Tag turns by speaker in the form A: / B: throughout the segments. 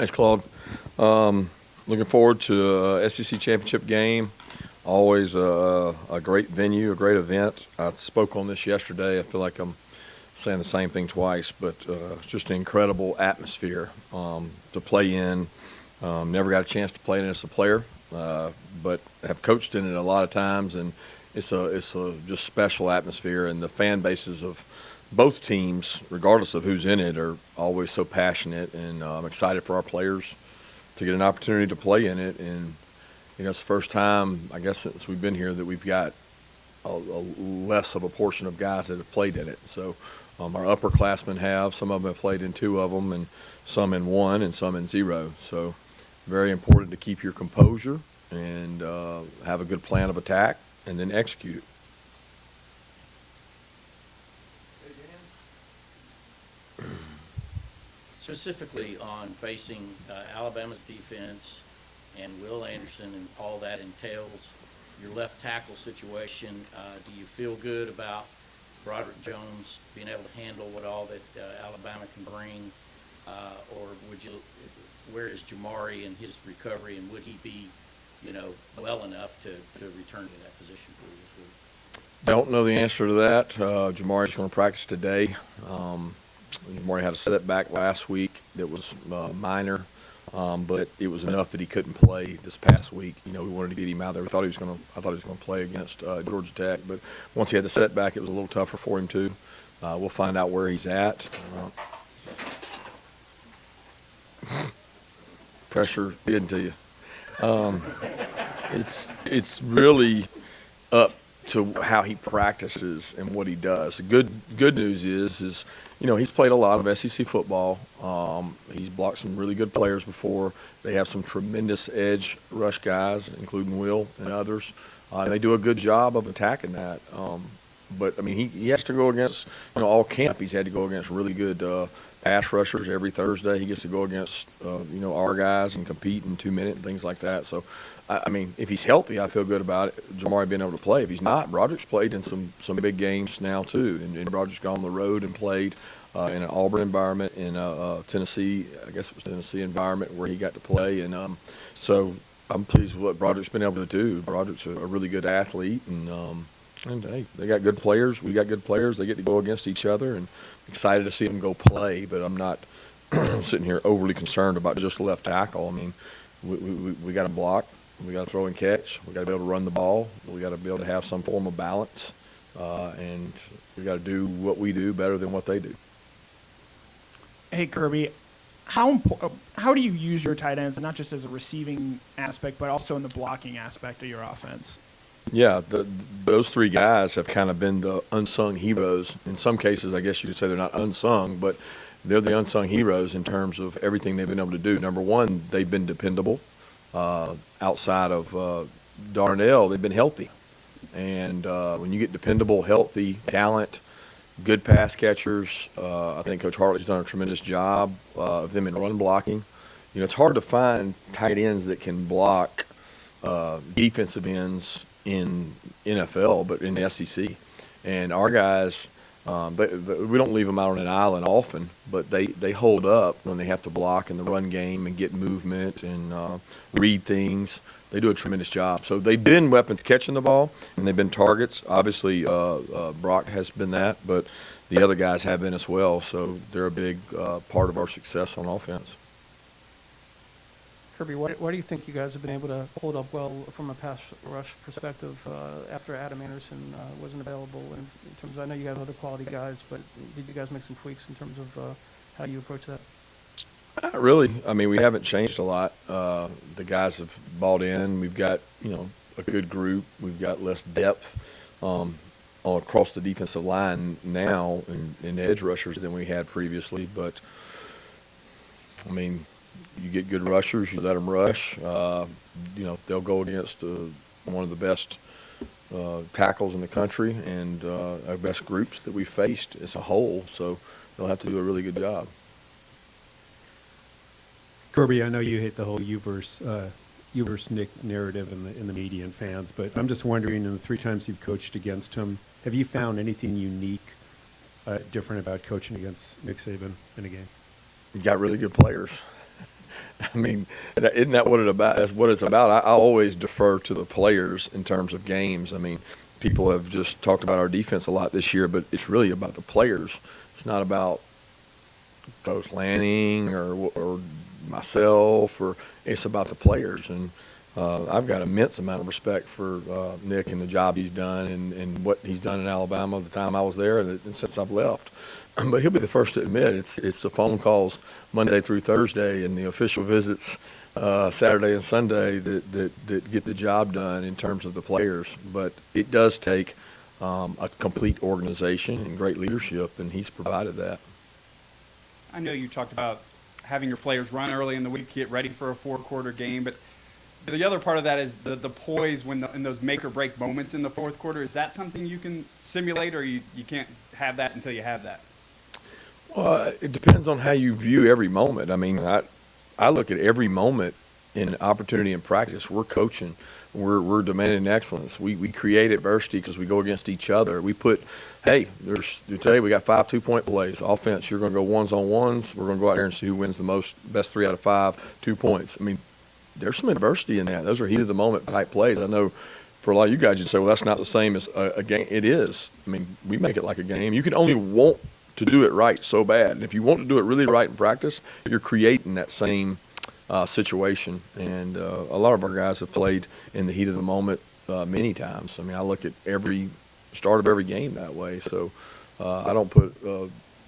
A: Thanks, Claude. Looking forward to a SEC championship game. Always a great venue, a great event. I spoke on this yesterday. I feel like I'm saying the same thing twice, but it's just an incredible atmosphere to play in. Never got a chance to play in it as a player, but have coached in it a lot of times, and it's a just special atmosphere. And the fan bases of both teams, regardless of who's in it, are always so passionate, and I'm excited for our players to get an opportunity to play in it. And it's the first time, I guess, since we've been here that we've got a less of a portion of guys that have played in it. So our upperclassmen have. Some of them have played in 2 of them, and some in 1, and some in 0. So very important to keep your composure and have a good plan of attack and then execute it.
B: Specifically on facing Alabama's defense and Will Anderson and all that entails, your left tackle situation, do you feel good about Broderick Jones being able to handle what all that Alabama can bring, or where is Jamari and his recovery, and would he be, well enough to return to that position for you this week?
A: Don't know the answer to that. Jamari's going to practice today. Jamari had a setback last week that was minor, but it was enough that he couldn't play this past week. We wanted to get him out there. I thought he was going to play against Georgia Tech, but once he had the setback, it was a little tougher for him too. We'll find out where he's at. Pressure getting to you. It's really up to how he practices and what he does. The good news is he's played a lot of SEC football. He's blocked some really good players before. They have some tremendous edge rush guys, including Will and others. They do a good job of attacking that. But he has to go against all camp. He's had to go against really good pass rushers every Thursday. He gets to go against our guys and compete in 2-minute and things like that. So if he's healthy, I feel good about it. Jamari being able to play. If he's not, Broderick's played in some big games now too, and Broderick's gone on the road and played in an Auburn environment, in Tennessee. I guess it was Tennessee environment where he got to play, and so I'm pleased with what Broderick's been able to do. Broderick's a really good athlete, and hey, they got good players. We got good players. They get to go against each other, and excited to see them go play. But I'm not sitting here overly concerned about just left tackle. We got to block. We got to throw and catch. We got to be able to run the ball. We got to be able to have some form of balance, and we got to do what we do better than what they do.
C: Hey, Kirby, how do you use your tight ends, not just as a receiving aspect, but also in the blocking aspect of your offense?
A: Yeah, those 3 guys have kind of been the unsung heroes. In some cases, I guess you could say they're not unsung, but they're the unsung heroes in terms of everything they've been able to do. Number one, they've been dependable. Outside of Darnell, they've been healthy. And when you get dependable, healthy, talent, good pass catchers, I think Coach Hartley's done a tremendous job of them in run blocking. It's hard to find tight ends that can block defensive ends in NFL, but in the SEC. And our guys, we don't leave them out on an island often, but they hold up when they have to block in the run game and get movement and read things. They do a tremendous job. So they've been weapons catching the ball, and they've been targets. Obviously, Brock has been that, but the other guys have been as well. So they're a big part of our success on offense.
D: Kirby, why do you think you guys have been able to hold up well from a pass rush perspective after Adam Anderson wasn't available? In terms of, I know you guys have other quality guys, but did you guys make some tweaks in terms of how you approach that?
A: Not really. We haven't changed a lot. The guys have bought in. We've got a good group. We've got less depth all across the defensive line now in edge rushers than we had previously. But you get good rushers, you let them rush. They'll go against one of the best tackles in the country and our best groups that we faced as a whole. So they'll have to do a really good job.
E: Kirby, I know you hate the whole you versus Nick narrative in the media and fans, but I'm just wondering, in the 3 times you've coached against him, have you found anything unique, different about coaching against Nick Saban in a game?
A: You got really good players. I mean, isn't that what that's what it's about? I always defer to the players in terms of games. I mean, people have just talked about our defense a lot this year, but it's really about the players. It's not about Coach Lanning or myself, or it's about the players. And I've got immense amount of respect for Nick and the job he's done and what he's done in Alabama the time I was there and since I've left. But he'll be the first to admit it's the phone calls Monday through Thursday and the official visits Saturday and Sunday that get the job done in terms of the players. But it does take a complete organization and great leadership, and he's provided that.
F: I know you talked about having your players run early in the week to get ready for a four-quarter game, but the other part of that is the poise in those make-or-break moments in the fourth quarter. Is that something you can simulate, or you can't have that until you have that?
A: Well, it depends on how you view every moment. I mean, I look at every moment in opportunity in practice. We're coaching. We're demanding excellence. We create adversity because we go against each other. We put, hey, today we got 5 2-point plays. Offense, you're going to go ones on ones. We're going to go out there and see who wins the best 3 out of 5, 2 points. I mean, there's some adversity in that. Those are heat of the moment type plays. I know for a lot of you guys, you'd say, well, that's not the same as a game. It is. I mean, we make it like a game. You can only want to do it right so bad. And if you want to do it really right in practice, you're creating that same situation. And a lot of our guys have played in the heat of the moment many times. I mean, I look at every start of every game that way. So I don't put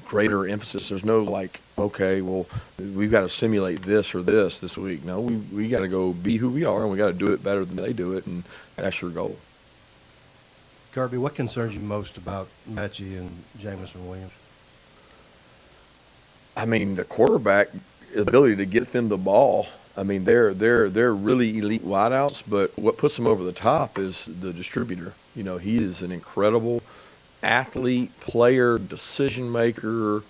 A: greater emphasis. There's no like, okay, well, we've got to simulate this or this week. No, we got to go be who we are, and we got to do it better than they do it, and that's your goal.
G: Kirby, what concerns you most about Metchie and Jamison Williams?
A: I mean, the quarterback ability to get them the ball. I mean, they're really elite wideouts, but what puts them over the top is the distributor. You know, he is an incredible athlete, player, decision maker.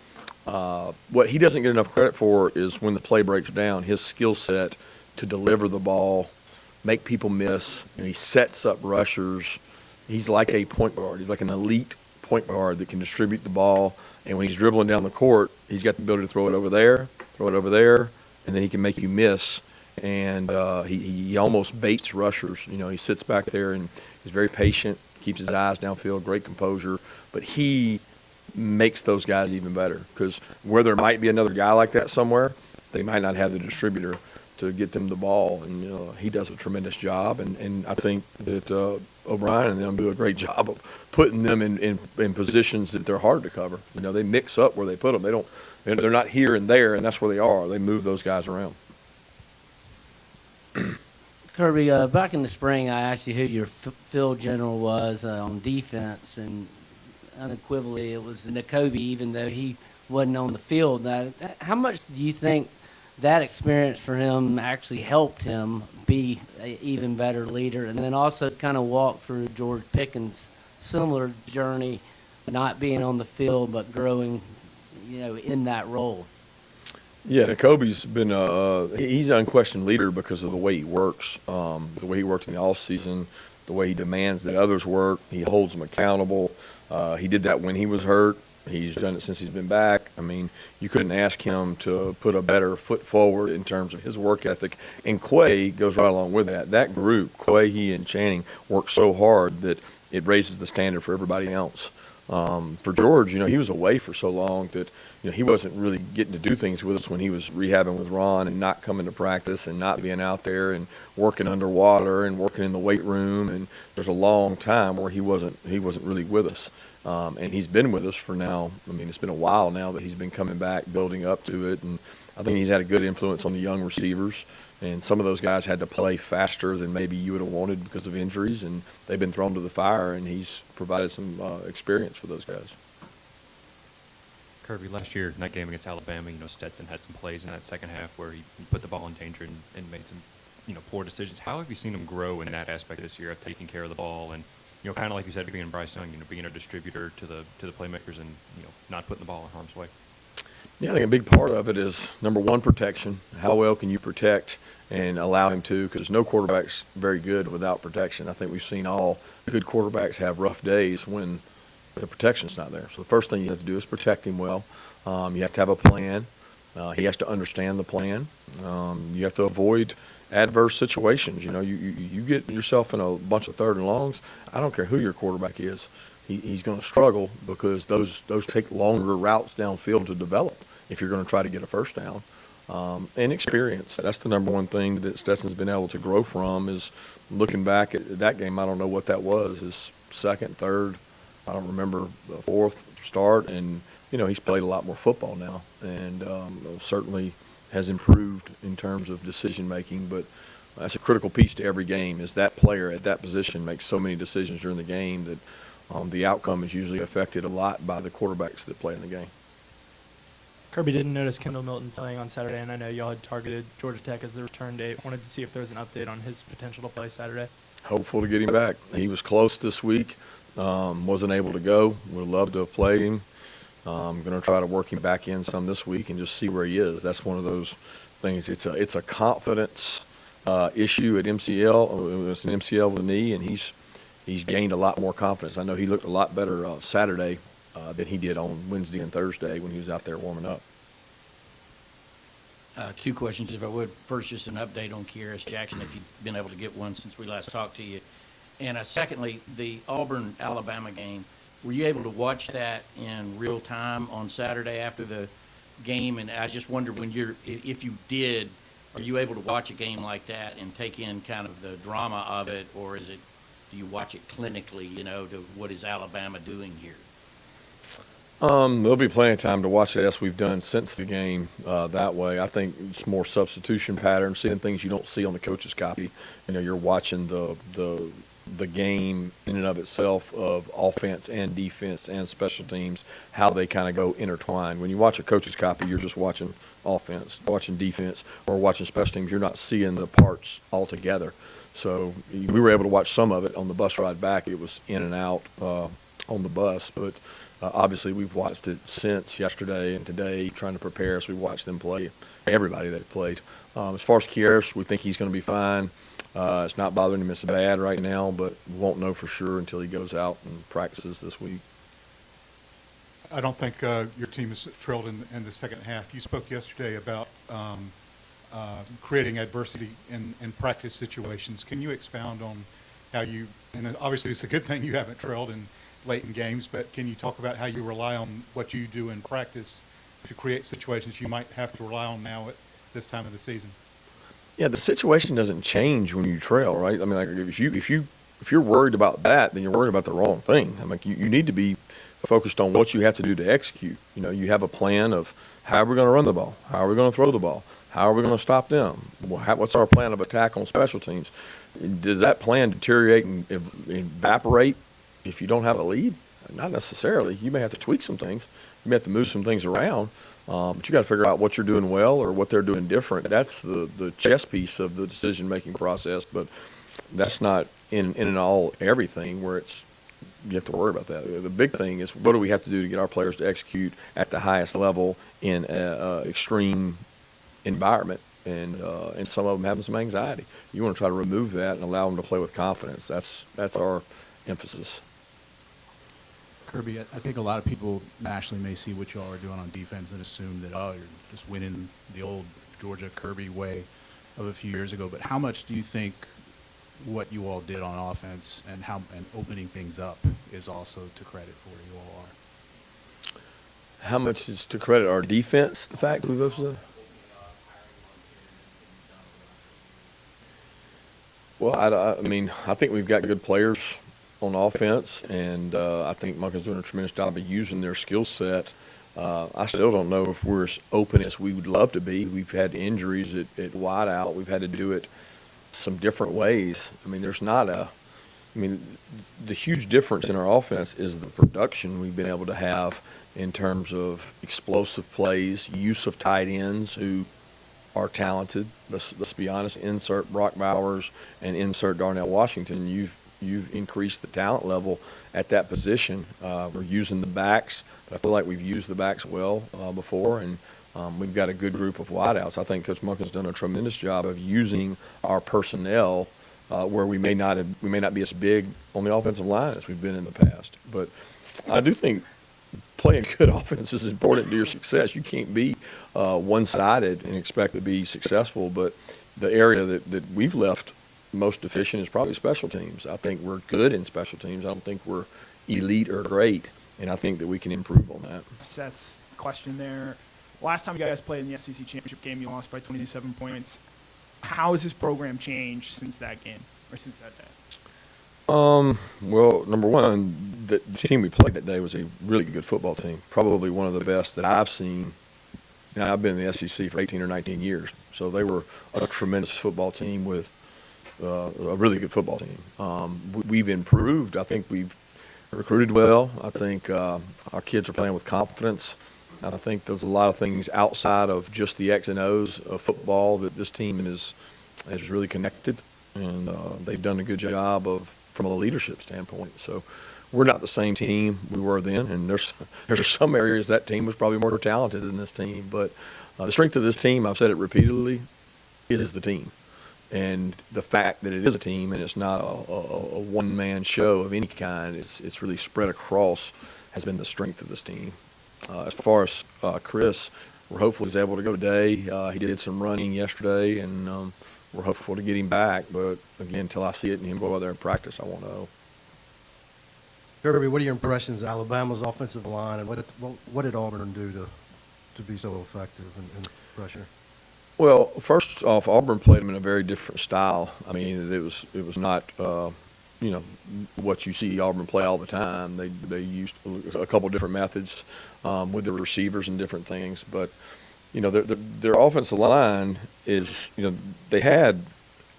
A: What he doesn't get enough credit for is when the play breaks down, his skill set to deliver the ball, make people miss. You know, he sets up rushers. He's like a point guard. He's like an elite point guard that can distribute the ball. And when he's dribbling down the court, he's got the ability to throw it over there, and then he can make you miss. And he almost baits rushers. You know, he sits back there and is very patient, keeps his eyes downfield, great composure. But he makes those guys even better because where there might be another guy like that somewhere, they might not have the distributor to get them the ball. And, you know, he does a tremendous job. And I think that O'Brien and them do a great job of putting them in positions that they're hard to cover. You know, they mix up where they put them. They're not here and there, and that's where they are. They move those guys around.
H: Kirby, back in the spring, I asked you who your field general was on defense, and unequivocally it was Nakobe, even though he wasn't on the field. Now, how much do you think that experience for him actually helped him be an even better leader? And then also kind of walk through George Pickens' similar journey, not being on the field but growing, you know, in that role.
A: Yeah, Nakobe's been he's an unquestioned leader because of the way he works, the way he worked in the offseason, the way he demands that others work. He holds them accountable. He did that when he was hurt. He's done it since he's been back. I mean, you couldn't ask him to put a better foot forward in terms of his work ethic. And Quay goes right along with that. That group, Quay, he, and Channing, work so hard that it raises the standard for everybody else. For George, you know, he was away for so long that, you know, he wasn't really getting to do things with us when he was rehabbing with Ron and not coming to practice and not being out there and working underwater and working in the weight room. And there's a long time where he wasn't really with us. And he's been with us for now. I mean, it's been a while now that he's been coming back, building up to it. And I think he's had a good influence on the young receivers. And some of those guys had to play faster than maybe you would have wanted because of injuries, and they've been thrown to the fire, and he's provided some experience for those guys.
I: Kirby, last year, in that game against Alabama, you know, Stetson had some plays in that second half where he put the ball in danger and made some, you know, poor decisions. How have you seen him grow in that aspect this year of taking care of the ball and, you know, kind of like you said, being Bryce Young, you know, being a distributor to the playmakers and, you know, not putting the ball in harm's way?
A: Yeah, I think a big part of it is, number one, protection. How well can you protect and allow him to? Because no quarterback's very good without protection. I think we've seen all good quarterbacks have rough days when the protection's not there. So the first thing you have to do is protect him well. You have to have a plan. He has to understand the plan. You have to avoid adverse situations. You get yourself in a bunch of third and longs. I don't care who your quarterback is. He's going to struggle because those take longer routes downfield to develop if you're going to try to get a first down. And experience. That's the number one thing that Stetson's been able to grow from is looking back at that game. I don't know what that was, his second, third, I don't remember the fourth start. And, he's played a lot more football now and certainly has improved in terms of decision making. But that's a critical piece to every game is that player at that position makes so many decisions during the game that the outcome is usually affected a lot by the quarterbacks that play in the game.
J: Kirby, didn't notice Kendall Milton playing on Saturday, and I know y'all had targeted Georgia Tech as the return date. Wanted to see if there was an update on his potential to play Saturday.
A: Hopeful to get him back. He was close this week, wasn't able to go. Would love to have played him. I'm going to try to work him back in some this week and just see where he is. That's one of those things. It's a confidence issue at MCL. It's an MCL with a knee, and he's gained a lot more confidence. I know he looked a lot better Saturday than he did on Wednesday and Thursday when he was out there warming up.
B: Two questions, if I would. First, just an update on Kearis Jackson, if you've been able to get one since we last talked to you. And secondly, the Auburn-Alabama game, were you able to watch that in real time on Saturday after the game? And I just wonder if you did, are you able to watch a game like that and take in kind of the drama of it, or do you watch it clinically, to what is Alabama doing here?
A: There'll be plenty of time to watch it as we've done since the game that way. I think it's more substitution patterns, seeing things you don't see on the coach's copy. You're watching the game in and of itself of offense and defense and special teams, how they kind of go intertwined. When you watch a coach's copy, you're just watching offense, watching defense, or watching special teams. You're not seeing the parts all together. So we were able to watch some of it on the bus ride back. It was in and out on the bus, but obviously we've watched it since yesterday and today, trying to prepare as we watch them play, everybody that played. As far as Kearis, we think he's going to be fine. It's not bothering him as bad right now, but we won't know for sure until he goes out and practices this week.
K: I don't think your team is trailed in the second half. You spoke yesterday about creating adversity in practice situations. Can you expound on how you, and obviously it's a good thing you haven't trailed in late in games, but can you talk about how you rely on what you do in practice to create situations you might have to rely on now at this time of the season?
A: Yeah, the situation doesn't change when you trail, right? I mean, like if you're worried about that, then you're worried about the wrong thing. I mean, you need to be focused on what you have to do to execute. You have a plan of how are we going to run the ball, how are we going to throw the ball, how are we going to stop them, what's our plan of attack on special teams. Does that plan deteriorate and evaporate if you don't have a lead? Not necessarily. You may have to tweak some things. You may have to move some things around. But you got to figure out what you're doing well or what they're doing different. That's the chess piece of the decision-making process, but that's not in and all everything where you have to worry about that. The big thing is what do we have to do to get our players to execute at the highest level in an extreme environment, and some of them having some anxiety. You want to try to remove that and allow them to play with confidence. That's our emphasis.
L: Kirby, I think a lot of people nationally may see what y'all are doing on defense and assume that, you're just winning the old Georgia Kirby way of a few years ago. But how much do you think what you all did on offense and opening things up is also to credit for you all are?
A: How much is to credit our defense, the fact we've opened up? Well, I think we've got good players on offense, and I think Monken's doing a tremendous job of using their skill set. I still don't know if we're as open as we would love to be. We've had injuries at wide out. We've had to do it some different ways. The huge difference in our offense is the production we've been able to have in terms of explosive plays, use of tight ends who are talented. Let's be honest. Insert Brock Bowers and insert Darnell Washington. You've increased the talent level at that position. We're using the backs, but I feel like we've used the backs well before, and we've got a good group of wideouts. I think Coach Monken's done a tremendous job of using our personnel where we may not be as big on the offensive line as we've been in the past. But I do think playing good offense is important to your success. You can't be one-sided and expect to be successful. But the area that we've left most deficient is probably special teams. I think we're good in special teams. I don't think we're elite or great, and I think that we can improve on that.
C: Seth's question there. Last time you guys played in the SEC championship game, you lost by 27 points. How has this program changed since that game or since that day?
A: Well, number one, the team we played that day was a really good football team, probably one of the best that I've seen. You know, I've been in the SEC for 18 or 19 years, so they were a tremendous football team with a really good football team. We've improved. I think we've recruited well. I think our kids are playing with confidence. I think there's a lot of things outside of just the X and O's of football that this team has really connected, and they've done a good job from a leadership standpoint. So we're not the same team we were then, and there's some areas that team was probably more talented than this team. But the strength of this team, I've said it repeatedly, is the team. And the fact that it is a team and it's not a one-man show of any kind, it's really spread across, has been the strength of this team. As far as Chris, we're hopeful he's able to go today. He did some running yesterday, and we're hopeful to get him back. But, again, until I see it and him go out there and practice, I won't know.
G: Kirby, what are your impressions of Alabama's offensive line, and what did Auburn do to be so effective in pressure?
A: Well, first off, Auburn played them in a very different style. I mean, it was not what you see Auburn play all the time. They used a couple of different methods with the receivers and different things. But their offensive line is they had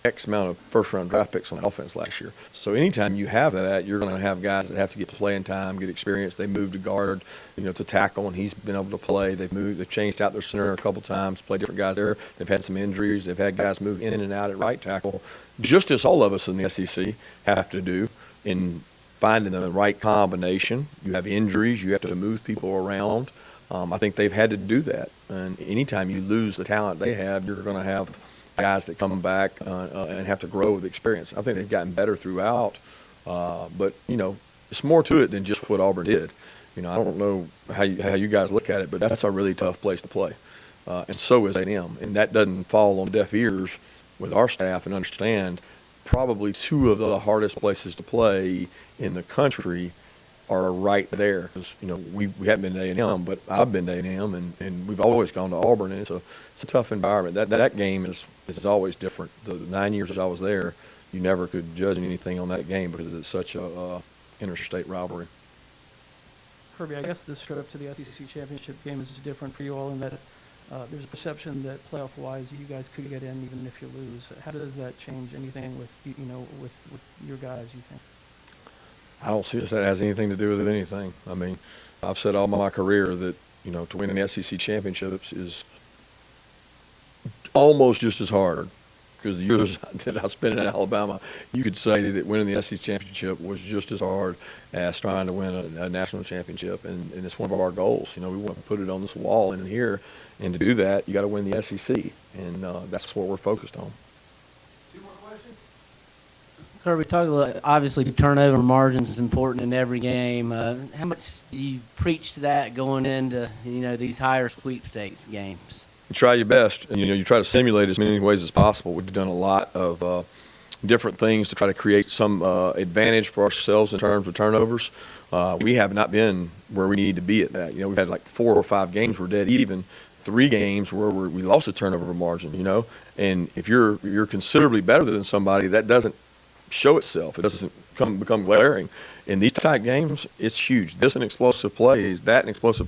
A: X amount of first-round draft picks on that offense last year. So anytime you have that, you're going to have guys that have to get playing time, get experience. They moved to guard, to tackle, and he's been able to play. They've changed out their center a couple times, played different guys there. They've had some injuries. They've had guys move in and out at right tackle, just as all of us in the SEC have to do in finding the right combination. You have injuries. You have to move people around. I think they've had to do that. And anytime you lose the talent they have, you're going to have guys that come back and have to grow with experience. I think they've gotten better throughout, but it's more to it than just what Auburn did. I don't know how you guys look at it, but that's a really tough place to play, and so is A&M, and that doesn't fall on deaf ears with our staff. And understand, probably two of the hardest places to play in the country are right there, because we haven't been to A&M, but I've been to A&M, and we've always gone to Auburn, and it's a tough environment. That game is always different. The 9 years that I was there, you never could judge anything on that game because it's such a interstate rivalry.
D: Kirby, I guess this trip to the SEC championship game is different for you all in that there's a perception that playoff-wise you guys could get in even if you lose. How does that change anything with with your guys, you think?
A: I don't see that has anything to do with anything. I mean, I've said all my career that, to win an SEC championships is almost just as hard, because the years that I spent in Alabama, you could say that winning the SEC championship was just as hard as trying to win a national championship, and it's one of our goals. We want to put it on this wall in here, and to do that, you got to win the SEC, and that's what we're focused on.
H: Kirby, talk a little, obviously turnover margins is important in every game. How much do you preach to that going into these higher sweepstakes games?
A: You try your best, and you try to simulate as many ways as possible. We've done a lot of different things to try to create some advantage for ourselves in terms of turnovers. We have not been where we need to be at that. We've had like 4 or 5 games we're dead even, 3 games where we lost a turnover margin. And if you're considerably better than somebody, that doesn't show itself. It doesn't become glaring. In these tight games, it's huge. That and explosive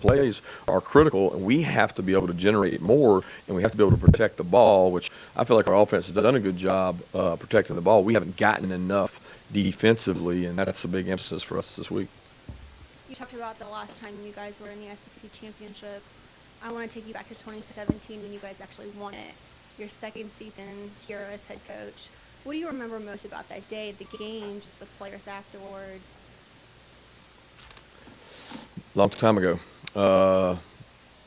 A: plays are critical, and we have to be able to generate more, and we have to be able to protect the ball, which I feel like our offense has done a good job protecting the ball. We haven't gotten enough defensively, and that's a big emphasis for us this week.
M: You talked about the last time you guys were in the SEC championship. I want to take you back to 2017 when you guys actually won it, your second season here as head coach. What do you remember most about that day, the game, just the players afterwards?
A: Long time ago.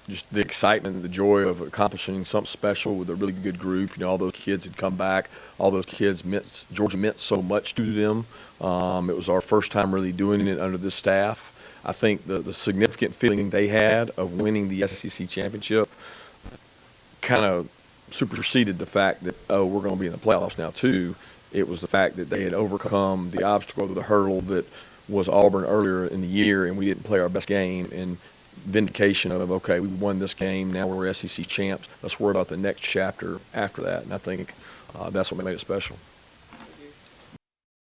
A: Just the excitement and the joy of accomplishing something special with a really good group. All those kids had come back. All those kids Georgia meant so much to them. It was our first time really doing it under this staff. I think the significant feeling they had of winning the SEC championship kind of superseded the fact that, oh, we're going to be in the playoffs now too. It was the fact that they had overcome the obstacle, the hurdle that was Auburn earlier in the year, and we didn't play our best game, and vindication of, okay, we won this game, now we're SEC champs. Let's worry about the next chapter after that, and I think that's what made it special.